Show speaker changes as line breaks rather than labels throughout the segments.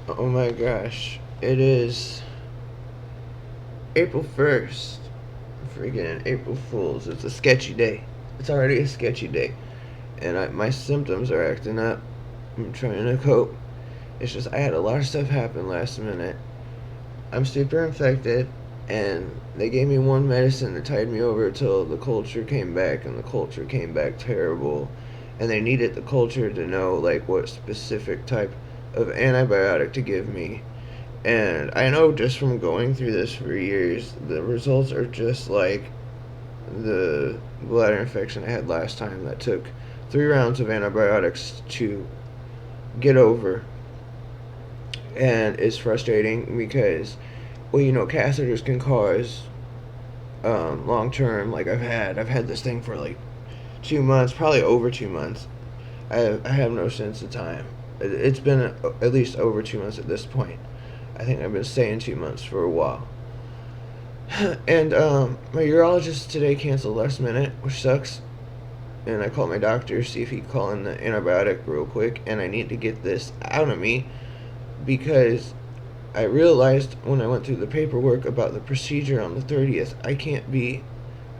Oh my gosh. It is April 1st. Freaking April Fools. It's a sketchy day. It's already a sketchy day. And my symptoms are acting up. I'm trying to cope. It's just I had a lot of stuff happen last minute. I'm super infected, and they gave me one medicine that tied me over till the culture came back, and the culture came back terrible. And they needed the culture to know like what specific type of antibiotic to give me. And I know just from going through this for years, the results are just like the bladder infection I had last time that took 3 rounds of antibiotics to get over. And it's frustrating because, well, catheters can cause long term. Like I've had this thing for like 2 months, probably over 2 months. I have no sense of time. It's been at least over 2 months at this point. I think I've been saying 2 months for a while. And my urologist today canceled last minute, which sucks. And I called my doctor to see if he could call in the antibiotic real quick. And I need to get this out of me because I realized when I went through the paperwork about the procedure on the 30th, I can't be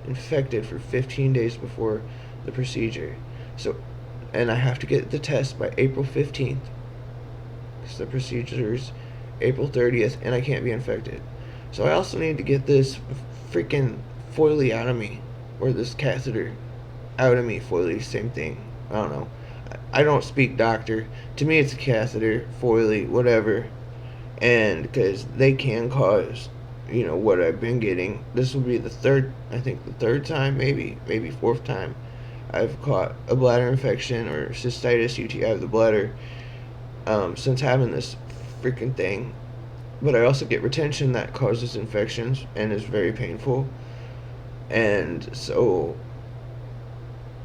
infected for 15 days before the procedure. So, and I have to get the test by April 15th. Because the procedure's April 30th, and I can't be infected. So I also need to get this freaking foily out of me, or this catheter out of me. Foily, same thing. I don't know. I don't speak doctor. To me, it's a catheter, foily, whatever. And because they can cause, what I've been getting. This will be the third, I think, the third time, maybe fourth time I've caught a bladder infection or cystitis, UTI of the bladder, since having this freaking thing. But I also get retention that causes infections and is very painful. And so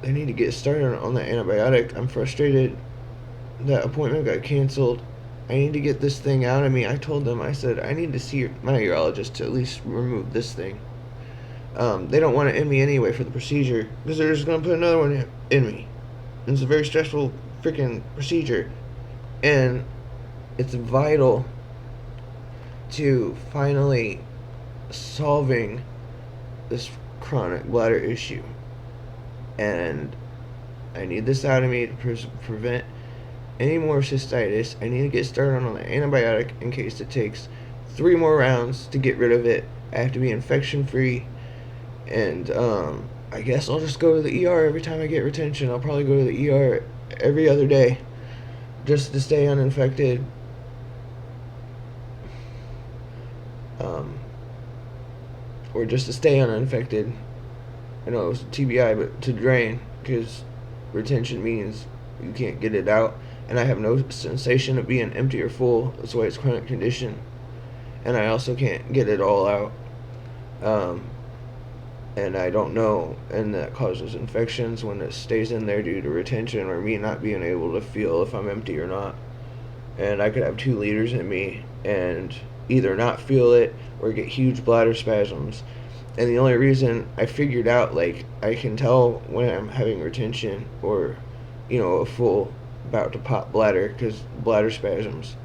I need to get started on the antibiotic. I'm frustrated. That appointment got canceled. I need to get this thing out of me. I told them, I said, I need to see my urologist to at least remove this thing. They don't want it in me anyway for the procedure because they're just going to put another one in me. And it's a very stressful freaking procedure. And it's vital to finally solving this chronic bladder issue. And I need this out of me to prevent any more cystitis. I need to get started on the antibiotic in case it takes 3 more rounds to get rid of it. I have to be infection free. And I guess I'll just go to the ER every time I get retention. I'll probably go to the ER every other day just to stay uninfected. Or just to stay uninfected. I know it was TBI, but to drain, because retention means you can't get it out. And I have no sensation of being empty or full. That's why it's chronic condition. And I also can't get it all out. Um, and I don't know, and that causes infections when it stays in there due to retention or me not being able to feel if I'm empty or not. And I could have 2 liters in me and either not feel it or get huge bladder spasms. And the only reason I figured out, like, I can tell when I'm having retention or, a full about to pop bladder because bladder spasms.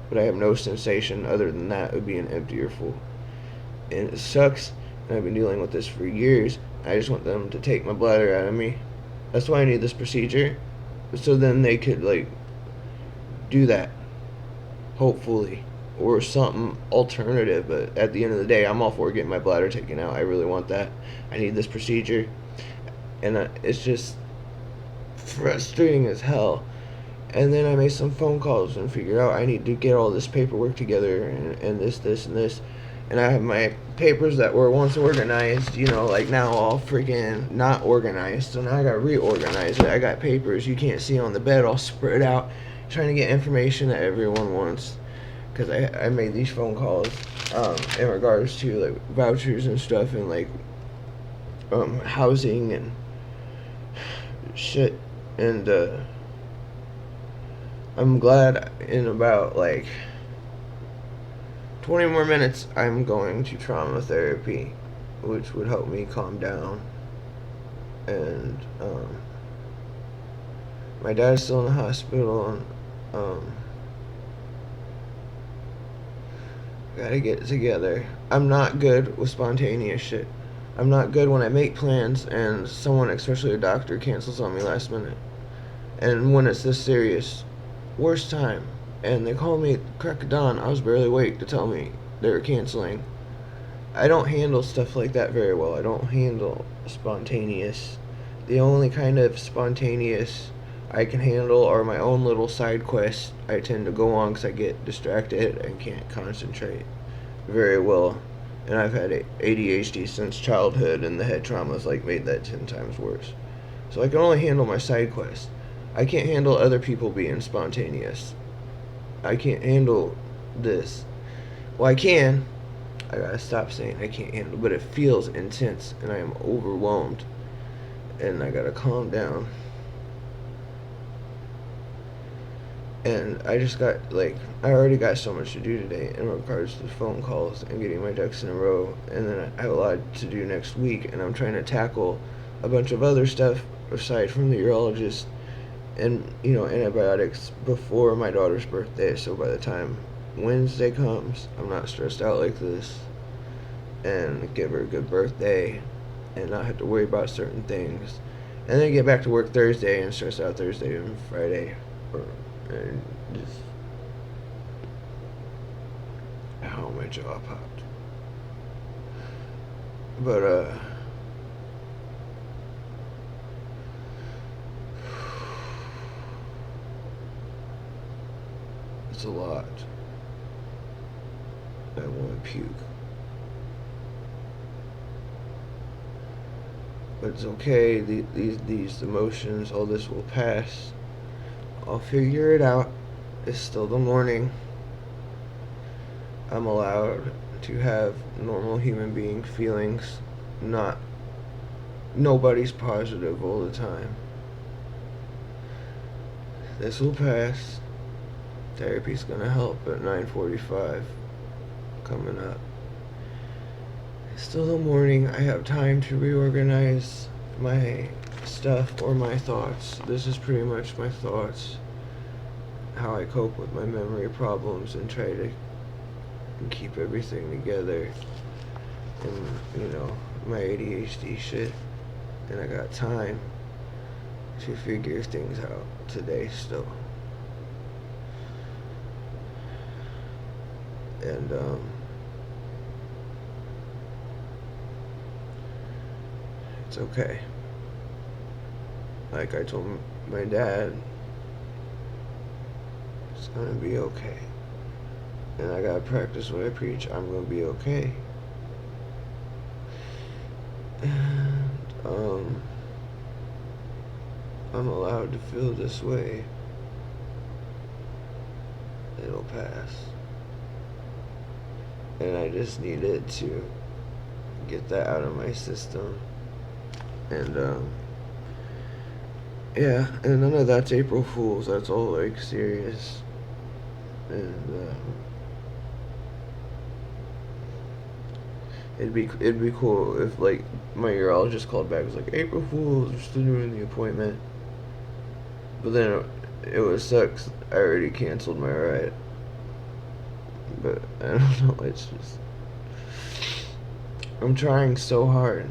But I have no sensation other than that of being empty or full. And it sucks. And I've been dealing with this for years. I just want them to take my bladder out of me. That's why I need this procedure. So then they could, like, do that. Hopefully. Or something alternative. But at the end of the day, I'm all for getting my bladder taken out. I really want that. I need this procedure. And it's just frustrating as hell. And then I made some phone calls and figured out I need to get all this paperwork together and this, and this. And I have my papers that were once organized, like now all freaking not organized. So now I got reorganized. I got papers you can't see on the bed all spread out, trying to get information that everyone wants. Because I made these phone calls in regards to like vouchers and stuff and like housing and shit. And I'm glad in about like 20 more minutes I'm going to trauma therapy, which would help me calm down. And my dad's still in the hospital, and Gotta get it together. I'm not good with spontaneous shit. I'm not good when I make plans and someone, especially a doctor, cancels on me last minute. And when it's this serious, worst time. And they call me at crack of dawn. I was barely awake to tell me they were canceling. I don't handle stuff like that very well. I don't handle spontaneous. The only kind of spontaneous I can handle are my own little side quests. I tend to go on because I get distracted and can't concentrate very well. And I've had ADHD since childhood, and the head trauma's like made that 10 times worse. So I can only handle my side quests. I can't handle other people being spontaneous. I can't handle this. Well, I can. I gotta stop saying I can't handle, but it feels intense, and I am overwhelmed, and I gotta calm down. And I just got, like, I already got so much to do today in regards to phone calls and getting my ducks in a row, and then I have a lot to do next week, and I'm trying to tackle a bunch of other stuff aside from the urologist and, antibiotics before my daughter's birthday, so by the time Wednesday comes, I'm not stressed out like this, and give her a good birthday and not have to worry about certain things, and then get back to work Thursday and stress out Thursday and Friday, and just, ow, my jaw popped. But it's a lot. I want to puke. But it's okay. These emotions, all this will pass. I'll figure it out. It's still the morning. I'm allowed to have normal human being feelings. Nobody's positive all the time. This will pass. Therapy's gonna help at 9:45 coming up. It's still the morning. I have time to reorganize my stuff or my thoughts. This is pretty much my thoughts. How I cope with my memory problems and try to keep everything together. And, my ADHD shit. And I got time to figure things out today still. And, it's okay. Like I told my dad, it's gonna be okay. And I gotta practice what I preach. I'm gonna be okay. And, I'm allowed to feel this way. It'll pass. And I just needed to get that out of my system. And, yeah, and none of that's April Fool's. That's all, like, serious. And, it'd be cool if, like, my urologist called back and was like, April Fool's, we're still doing the appointment. But then it would suck 'cause I already canceled my ride. But I don't know, it's just, I'm trying so hard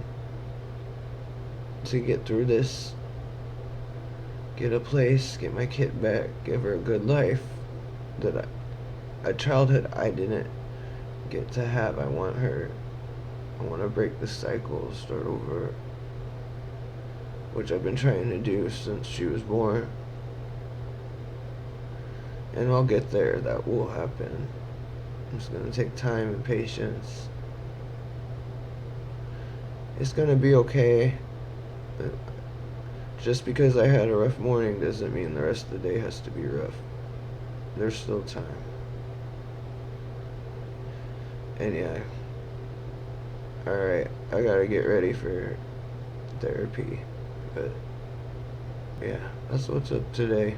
to get through this, get a place, get my kid back, give her a good life that a childhood I didn't get to have. I want to break the cycle, start over, which I've been trying to do since she was born. And I'll get there. That will happen. It's going to take time and patience. It's going to be okay. Just because I had a rough morning doesn't mean the rest of the day has to be rough. There's still time. And yeah. Alright, I gotta get ready for therapy. But yeah, that's what's up today.